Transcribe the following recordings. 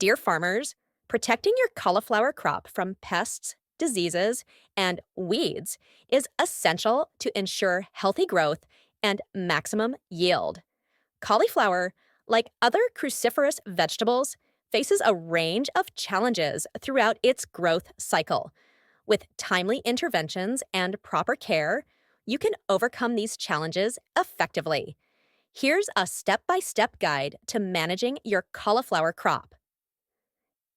Dear farmers, protecting your cauliflower crop from pests, diseases, and weeds is essential to ensure healthy growth and maximum yield. Cauliflower, like other cruciferous vegetables, faces a range of challenges throughout its growth cycle. With timely interventions and proper care, you can overcome these challenges effectively. Here's a step-by-step guide to managing your cauliflower crop.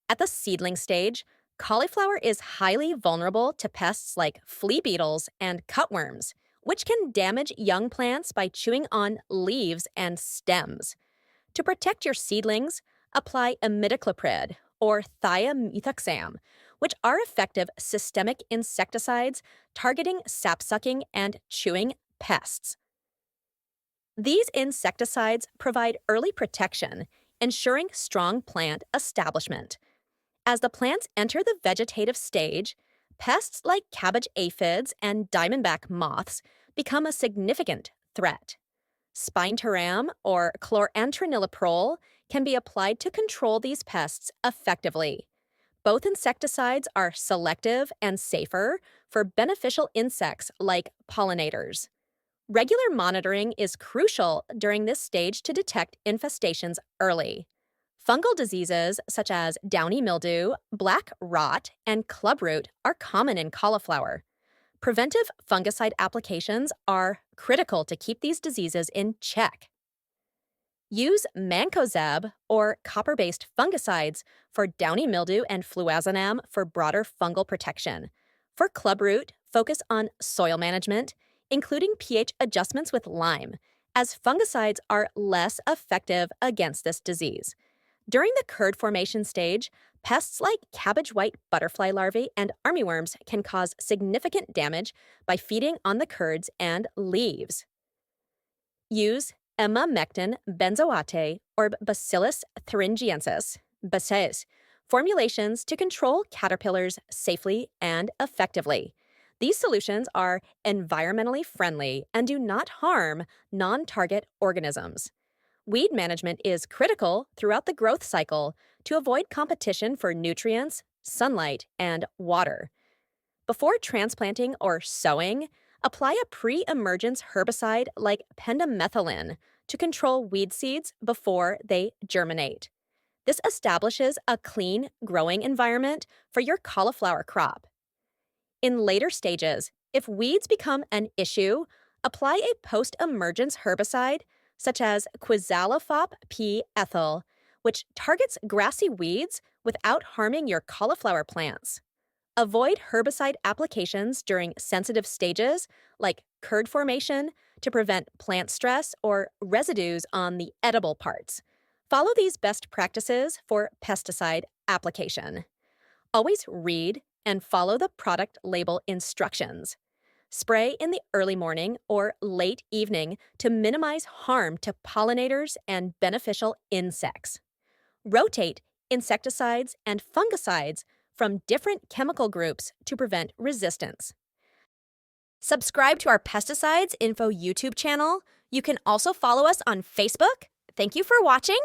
At the seedling stage, cauliflower is highly vulnerable to pests like flea beetles and cutworms, which can damage young plants by chewing on leaves and stems. To protect your seedlings, apply imidacloprid or thiamethoxam, which are effective systemic insecticides targeting sap-sucking and chewing pests. These insecticides provide early protection, ensuring strong plant establishment. As the plants enter the vegetative stage, pests like cabbage aphids and diamondback moths become a significant threat. Spineteram or chlorantraniliprole can be applied to control these pests effectively. Both insecticides are selective and safer for beneficial insects like pollinators. Regular monitoring is crucial during this stage to detect infestations early. Fungal diseases such as downy mildew, black rot, and clubroot are common in cauliflower. Preventive fungicide applications are critical to keep these diseases in check. Use mancozeb or copper-based fungicides for downy mildew and fluazanam for broader fungal protection. For clubroot, focus on soil management, including pH adjustments with lime, as fungicides are less effective against this disease. During the curd formation stage, pests like cabbage white butterfly larvae and armyworms can cause significant damage by feeding on the curds and leaves. Use emamectin benzoate or Bacillus thuringiensis (BASES) formulations to control caterpillars safely and effectively. These solutions are environmentally friendly and do not harm non-target organisms. Weed management is critical throughout the growth cycle to avoid competition for nutrients, sunlight, and water. Before transplanting or sowing, apply a pre-emergence herbicide like pendimethalin to control weed seeds before they germinate. This establishes a clean growing environment for your cauliflower crop. In later stages, if weeds become an issue, apply a post-emergence herbicide such as quizalofop P-ethyl, which targets grassy weeds without harming your cauliflower plants. Avoid herbicide applications during sensitive stages like curd formation to prevent plant stress or residues on the edible parts. Follow these best practices for pesticide application. Always read and follow the product label instructions. Spray in the early morning or late evening to minimize harm to pollinators and beneficial insects. Rotate insecticides and fungicides from different chemical groups to prevent resistance. Subscribe to our Pesticides Info YouTube channel. You can also follow us on Facebook. Thank you for watching,